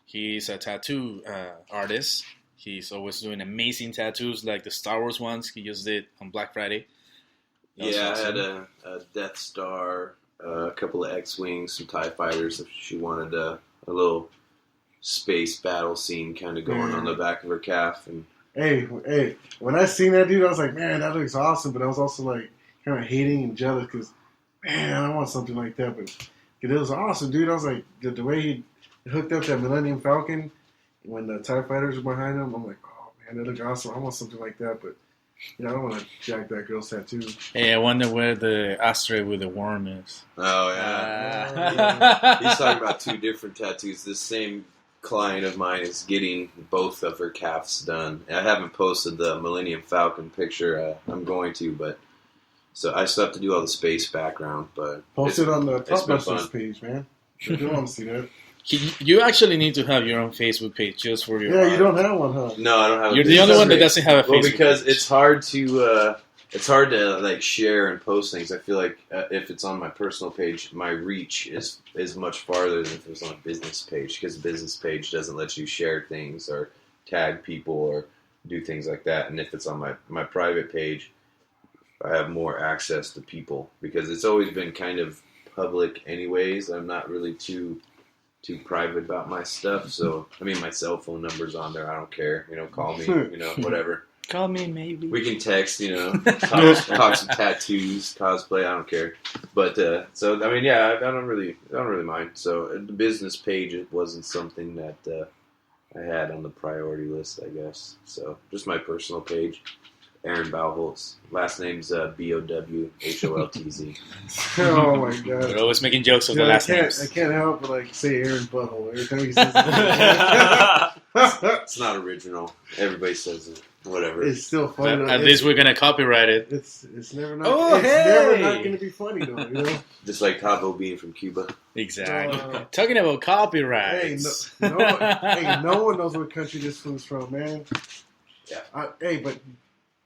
he's a tattoo artist. He's always doing amazing tattoos like the Star Wars ones. He just did on Black Friday. Yeah, I had a Death Star, a couple of X-Wings, some TIE Fighters. If she wanted a little space battle scene kind of going on the back of her calf. And Hey, when I seen that dude, I was like, man, that looks awesome. But I was also kind of hating and jealous because, man, I want something like that. But it was awesome, dude. I was like, the way he hooked up that Millennium Falcon when the TIE Fighters were behind him, I'm like, oh, man, that looks awesome. I want something like that. But, I don't want to jack that girl's tattoo. Hey, I wonder where the asteroid with the worm is. Oh, yeah. He's talking about 2 different tattoos. This same client of mine is getting both of her calves done. I haven't posted the Millennium Falcon picture. I'm going to, but so I still have to do all the space background. But post it on the Propbusters page, man. I do want to see that. You actually need to have your own Facebook page just for your. Yeah, you don't have one, huh? No, I don't have. You're the only one that doesn't have a Facebook. Well, because page. it's hard to share and post things. I feel like if it's on my personal page, my reach is much farther than if it's on a business page, because the business page doesn't let you share things or tag people or do things like that. And if it's on my private page, I have more access to people because it's always been kind of public anyways. I'm not really too private about my stuff. So, I mean, my cell phone number's on there. I don't care. Call me, whatever. Call me maybe. We can text, talk some tattoos, cosplay. I don't care. But so I mean, yeah, I don't really mind. So the business page, it wasn't something that I had on the priority list, I guess. So just my personal page, Arron Bowhotlz. Last name's Bowholtz. Oh my god! We're always making jokes of the last names. I can't help but say Arron Butthole every time he says it. It's not original. Everybody says it. Whatever. It's still funny. At least we're gonna copyright it. It's never not. Never not gonna be funny though. Just like Tavo being from Cuba. Exactly. Talking about copyrights. No one knows what country this food's from, man. Yeah. But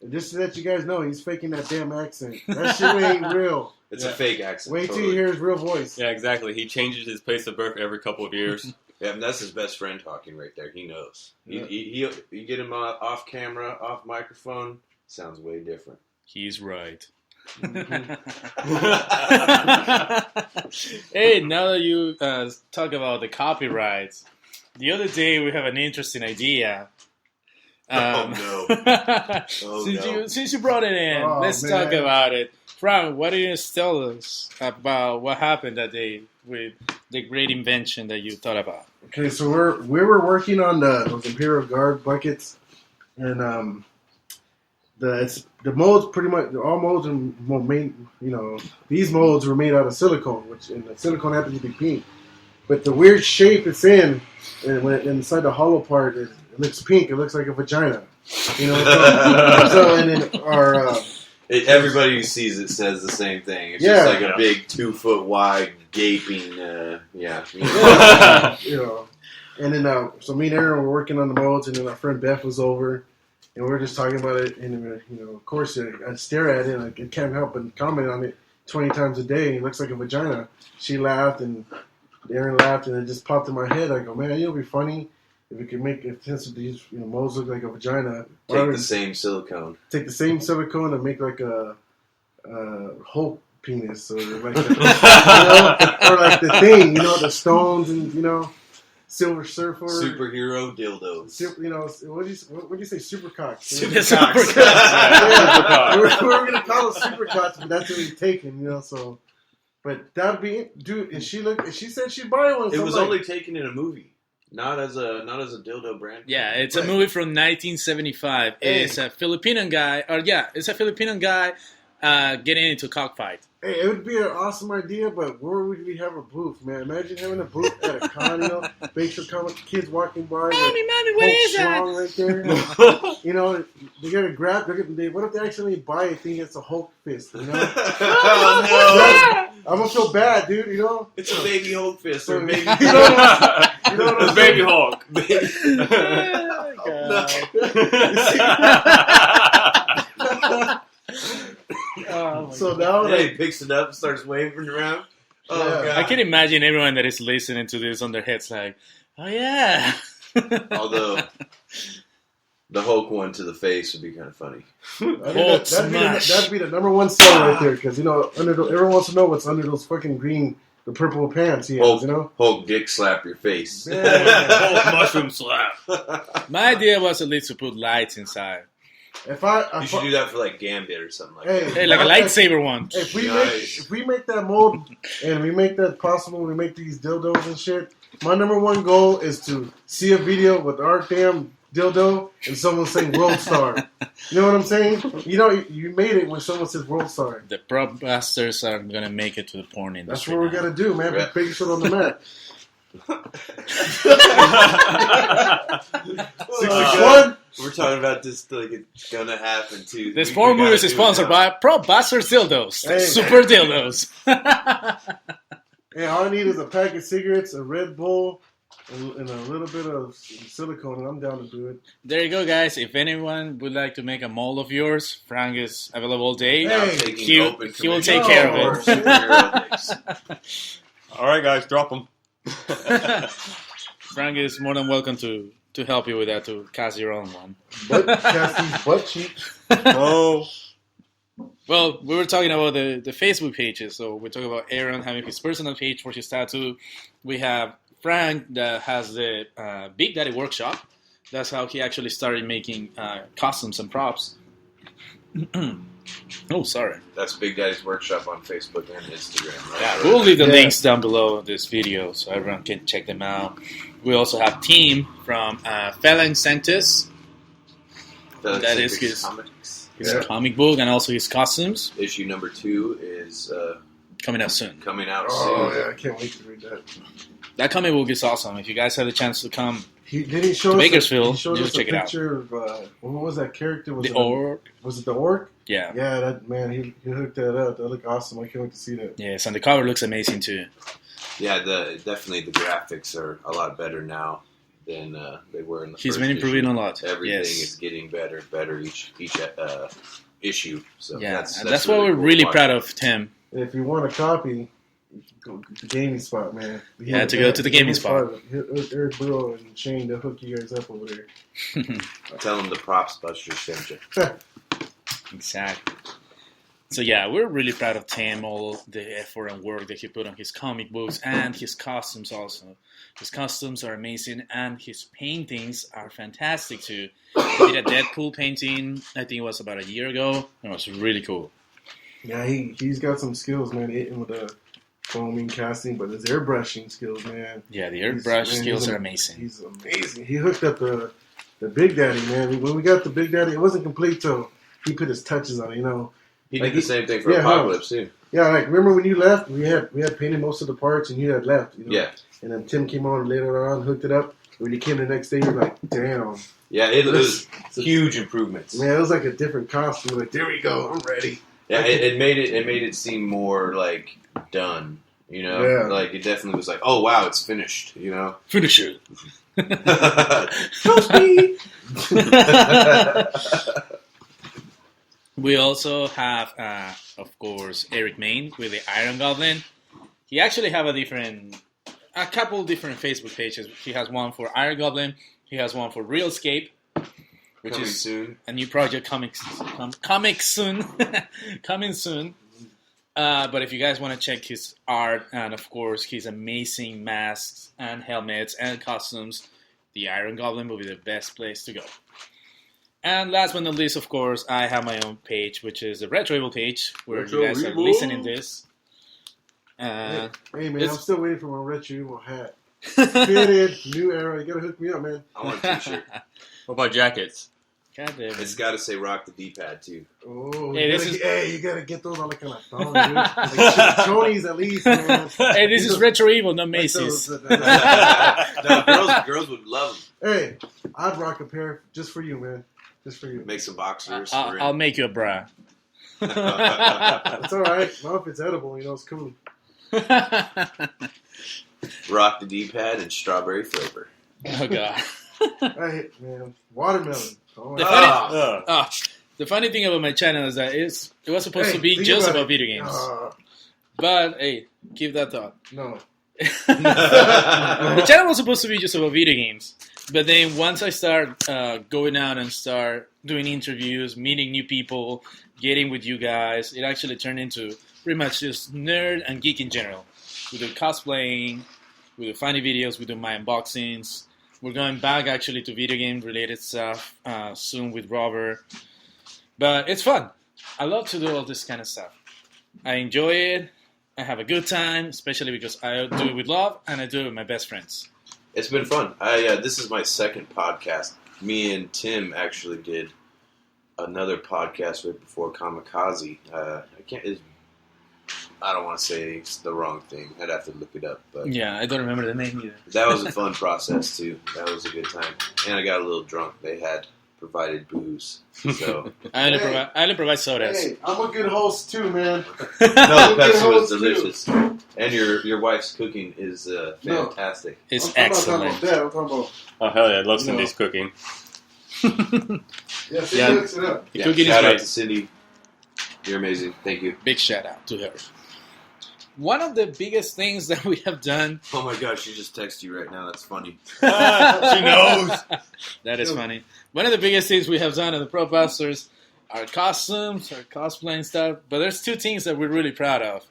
just to let you guys know, he's faking that damn accent. That shit ain't real. It's a fake accent. Wait till you hear his real voice. Yeah, exactly. He changes his place of birth every couple of years. Yeah, and that's his best friend talking right there. He knows. Yeah. You get him off camera, off microphone, sounds way different. He's right. Hey, now that you talk about the copyrights, the other day we have an interesting idea. Since you brought it in, let's talk about it. Frank, why don't you tell us about what happened that day with the great invention that you thought about? Okay, so we were working on those Imperial Guard buckets, and the molds pretty much all molds were made. These molds were made out of silicone, and the silicone happens to be pink, but the weird shape it's in, and when inside the hollow part, it looks pink. It looks like a vagina. So and then our. Everybody who sees it says the same thing. It's just like a big 2 foot wide gaping. And then so me and Aaron were working on the molds, and then our friend Beth was over, and we were just talking about it. And of course, I'd stare at it, and I can't help but comment on it 20 times a day. It looks like a vagina. She laughed, and Aaron laughed, and it just popped in my head. I go, man, it'd be funny. If we could since these molds look like a vagina, take the same silicone and make like a Hulk penis, or like or like the thing, the stones and Silver Surfer, superhero dildos. What do you say, super cocks? Super cocks. We were gonna call it super cocks, but that's what we've taken, So, but that'd be dude. And she said she'd buy one. It was only taken in a movie. Not as a dildo brand. Yeah, it's a movie from 1975. It's a Filipino guy, getting into a cockfight. Hey, it would be an awesome idea, but where would we have a booth, man? Imagine having a booth at a con, Basic comic kids walking by. Mommy, what is that? Right there. They gotta grab. What if they accidentally buy it thinking it's a Hulk fist? Oh no! I'm gonna feel bad, dude. It's a baby Hulk fist or baby. It's baby Hulk. So now he picks it up, starts waving around. Oh God! I can imagine everyone that is listening to this on their heads like, oh yeah. Although the Hulk one to the face would be kind of funny. That'd be the number one seller right there, because everyone wants to know what's under those fucking the purple pants he has. Hulk dick slap your face. Hulk mushroom slap. My idea was at least to put lights inside. You should do that for like Gambit or something like that. Hey, like a lightsaber one. If we make that mold and we make that possible, we make these dildos and shit. My number one goal is to see a video with our damn dildo and someone saying World Star. You know what I'm saying? You made it when someone says World Star. The Propbusters are gonna make it to the porn industry. That's what we gotta do, man. Put big shit on the map. 61. We're talking about this like it's gonna happen too. This porn movie is sponsored by Propbusters dildos. Hey. Super dildos. Hey, all I need is a pack of cigarettes, a Red Bull, and a little bit of silicone, and I'm down to do it. There you go, guys. If anyone would like to make a mold of yours, Frank is available all day. Hey. He will take care of it. All right, guys, drop them. Frank is more than welcome to help you with that, to cast your own one. Butt cheeks. Oh. Well, we were talking about the Facebook pages. So we're talking about Arron having his personal page for his tattoo. We have Frank that has the Big Daddy Workshop, That's how he actually started making costumes and props. Oh, sorry. That's Big Daddy's Workshop on Facebook and Instagram, right? Yeah, we'll leave the links down below this video so everyone can check them out. We also have Tim from Phalanx Sanctus. That is his comic book and also his costumes. Issue number 2 is coming out soon. Oh, yeah, I can't wait to read that. That comic book is awesome. If you guys have the chance to come Did he show to us Bakersfield, just just check it out. picture of, what was that character? Was The it orc. Was it the orc? Yeah. Yeah, that man, he hooked that up. That looked awesome. I can't wait to see that. Yes, and the cover looks amazing too. Yeah, definitely the graphics are a lot better now than they were in the He's first been improving issue. a lot. Everything Yes. is getting better each issue. So Yeah, that's and that's why we're cool really watching. proud of Tim. If you want a copy, go to the gaming spot, man. You had to go to the gaming spot. Eric Burrow and Shane, they'll hook you guys up over there. Tell them the Propbusters sent you. Exactly. So yeah, we're really proud of Tim, all the effort and work that he put on his comic books and his costumes also. His costumes are amazing and his paintings are fantastic too. He did a Deadpool painting, I think it was about a year ago. It was really cool. Yeah, he's got some skills, man. Hitting with the foaming, casting, but his airbrushing skills, man. Yeah, the airbrush skills are amazing. He's amazing. He hooked up the Big Daddy, man. When we got the Big Daddy, it wasn't complete till he put his touches on it, you know. He did the same thing for Apocalypse too. Yeah, like remember when you left, we had painted most of the parts and you had left. You know? Yeah. And then Tim came on later on, hooked it up. When you came the next day, you're like, damn. Yeah, it was huge improvements. Man, it was like a different costume. Like, there we go, I'm ready. Yeah, it made it seem more like done. You know, Yeah. like it definitely was like, oh wow, it's finished. You know, Finish it. Trust me. We also have, of course, Eric Main with the Iron Goblin. He actually have a couple different Facebook pages. He has one for Iron Goblin. He has one for Realscape, which coming is soon. a new project coming soon. Coming soon. But if you guys want to check his art and, of course, his amazing masks and helmets and costumes, the Iron Goblin will be the best place to go. And last but not least, of course, I have my own page, which is the Retro Evil page, where you guys are listening to this. Hey man, I'm still waiting for my Retro Evil hat. Fitted, new era. You gotta hook me up, man. I want a T-shirt. What about jackets? God damn it. It's got to say "Rock the D-pad" too. Oh, Hey, you gotta get those on like a thong, dude. Like Tony's at least, man. Hey, this is Retro Evil, not Macy's. No, girls would love them. Hey, I'd rock a pair just for you, man. Just for you. Make some boxers. I'll make you a bra. It's alright. Well, if it's edible, you know, it's cool. Rock the D-pad and strawberry flavor. Oh, God. Hey, man. Watermelon. Oh, The funny thing about my channel is that it was supposed to be think just about about video games. But, hey, keep that thought. No. The channel was supposed to be just about video games. But then once I start going out and start doing interviews, meeting new people, getting with you guys, it actually turned into pretty much just nerd and geek in general. We do cosplaying, we do funny videos, we do my unboxings. We're going back actually to video game related stuff soon with Robert. But it's fun. I love to do all this kind of stuff. I enjoy it. I have a good time, especially because I do it with love and I do it with my best friends. It's been fun. This is my second podcast. Me and Tim actually did another podcast right before Kamikaze. I don't want to say it's the wrong thing. I'd have to look it up. But Yeah, I don't remember the name either. that was a fun process too. That was a good time. And I got a little drunk. They had provided booze. So I only provide sodas. Hey, I'm a good host too, man. no, Pepsi was delicious. And your wife's cooking is fantastic. It's I'm not excellent. talking about that. I'm talking about... Oh, hell yeah. I love Cindy's cooking. Yeah, Yeah. mix it up. The Yeah, cooking is shout out great. to Cindy. You're amazing. Thank you. Big shout out to her. One of the biggest things that we have done. Oh my gosh, she just texted you right now. That's funny. She knows. That is funny. One of the biggest things we have done at the Propbusters are costumes, our cosplaying stuff. But there's two things that we're really proud of.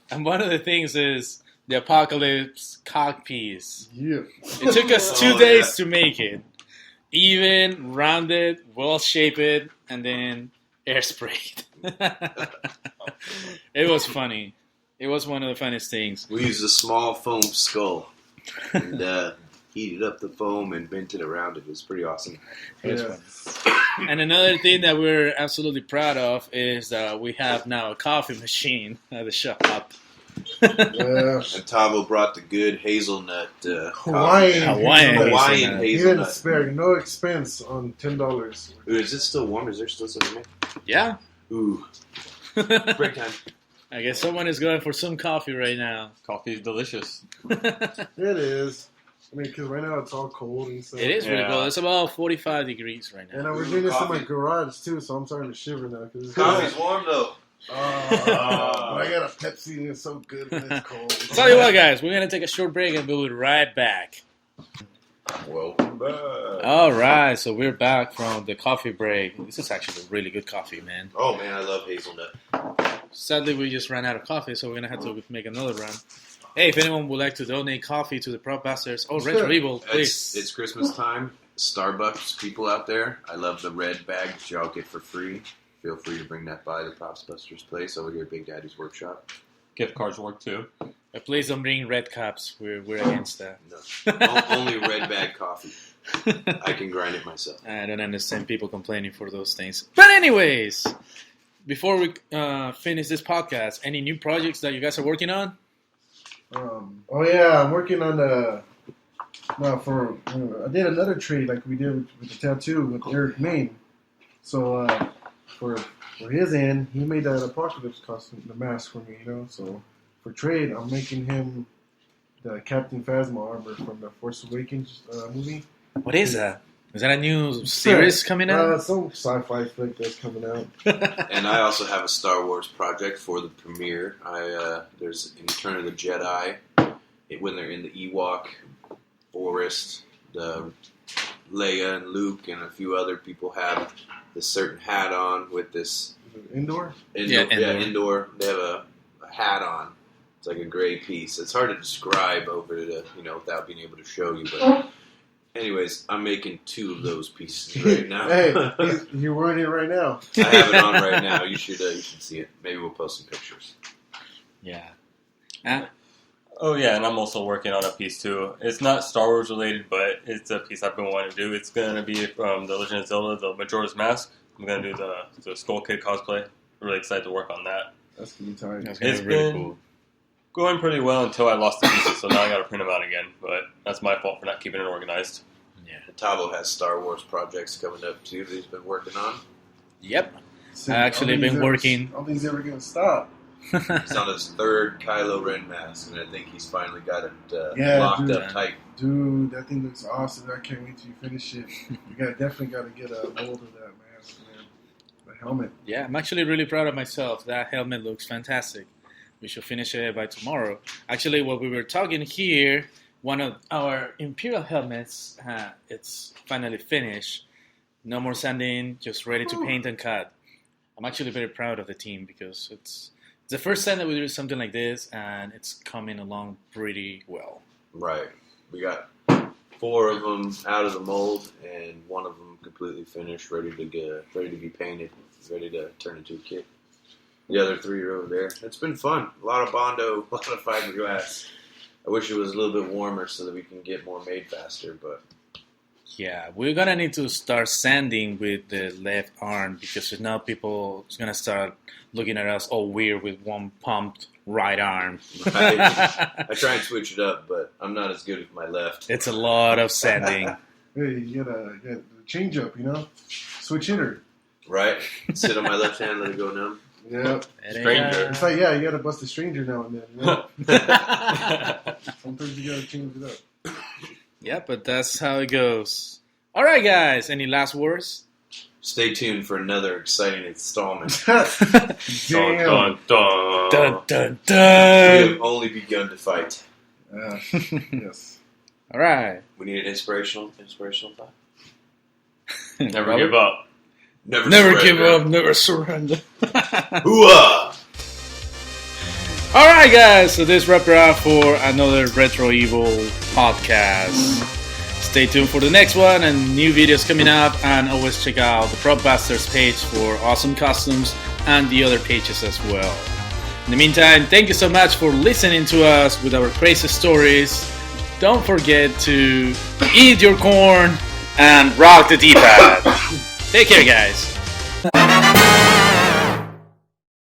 And one of the things is the Apocalypse cock piece. Yeah. It took us 2 Oh, days yeah. to make it. even, rounded, well shaped, and then air sprayed. It was funny. It was one of the funniest things. We used a small foam skull and heated up the foam and vented around it. It was pretty awesome. It was fun. And another thing that we're absolutely proud of is that we have now a coffee machine at the shop. Yeah. And Tavo brought the good hazelnut Hawaiian Hawaiian He didn't hazelnut. spare no expense on $10. Ooh, is it still warm? Is there still something in Yeah. there? Ooh. Break time. I guess someone is going for some coffee right now. Coffee is delicious. It is. I mean, because right now it's all cold and stuff. It is really Yeah. cold. It's about 45 degrees right And now. we're doing this in my Coffee. garage too, so I'm starting to shiver now. Cause Coffee's warm though. but I got a Pepsi and it's so good when it's cold. Tell you what, guys, we're going to take a short break and we'll be right back. Welcome back. All right, so we're back from the coffee break. This is actually really good coffee, man. Oh man, I love hazelnut. Sadly, we just ran out of coffee, so we're going to have to make another run. Hey, if anyone would like to donate coffee to the Propbusters or Retro Evil, please. It's Christmas time. Starbucks people out there, I love the red bag that y'all get for free. Feel free to bring that by the Propbusters place over here at Big Daddy's Workshop. Gift cards work too. But please don't bring red cups. We're against that. No, only red bag coffee. I can grind it myself. I don't understand people complaining for those things. But anyways, before we finish this podcast, any new projects that you guys are working on? Oh yeah, I'm working on I did another trade like we did with the tattoo with Eric Main. So for his end, he made that apocalypse costume, the mask for me, So for trade, I'm making him the Captain Phasma armor from the Force Awakens movie. What is that? Is that a new series coming out? Some sci-fi flick that's coming out. And I also have a Star Wars project for the premiere. There's in Return of the Jedi, when they're in the Ewok forest, the Leia and Luke and a few other people have this certain hat on with this Indoor? indoor. They have a hat on. It's like a gray piece. It's hard to describe over the without being able to show you. But anyways, I'm making 2 of those pieces right now. Hey, you're wearing it right now. I have it on right now. You should see it. Maybe we'll post some pictures. Yeah. Oh yeah, and I'm also working on a piece too. It's not Star Wars related, but it's a piece I've been wanting to do. It's going to be from The Legend of Zelda, the Majora's Mask. I'm going to do the Skull Kid cosplay. I'm really excited to work on that. That's going to be tight. It's really cool. Going pretty well until I lost the pieces, so now I got to print them out again. But that's my fault for not keeping it organized. Yeah. Tavo has Star Wars projects coming up too that he's been working on. Yep. I actually been working. I don't think he's ever going to stop. He's on his 3rd Kylo Ren mask, and I think he's finally got it locked up tight. Dude, that thing looks awesome. I can't wait till you finish it. You definitely got to get a mold of that mask, man. The helmet. Yeah, I'm actually really proud of myself. That helmet looks fantastic. We should finish it by tomorrow. Actually, while we were talking here, one of our Imperial helmets, it's finally finished. No more sanding, just ready to paint and cut. I'm actually very proud of the team because it's the first time that we do something like this, and it's coming along pretty well. Right. We got 4 of them out of the mold, and 1 of them completely finished, ready to be painted, ready to turn into a kit. The other 3 are over there. It's been fun. A lot of Bondo, a lot of fiberglass. I wish it was a little bit warmer so that we can get more made faster, but... Yeah, we're going to need to start sanding with the left arm because now people are going to start looking at us all weird with one pumped right arm. Right. I try and switch it up, but I'm not as good with my left. It's a lot of sanding. Hey, you got to change up, Switch hitter. Right? Sit on my left hand, let it go numb. Yeah. Stranger. It's like, you got to bust a stranger now and then. Sometimes you got to change it up. Yeah, but that's how it goes. All right, guys. Any last words? Stay tuned for another exciting installment. Dun, Damn. dun, dun. Dun, dun, We dun. have only begun to fight. Yes. All right. We need an inspirational thought. Never give up. Never Give surrender. up, never surrender. Hooah! All right, guys. So this wraps it up for another Retro Evil podcast. Stay tuned for the next one and new videos coming up, and always check out the Propbusters page for awesome costumes and the other pages as well. In the meantime, thank you so much for listening to us with our crazy stories. Don't forget to eat your corn and rock the D-pad. Take care, guys.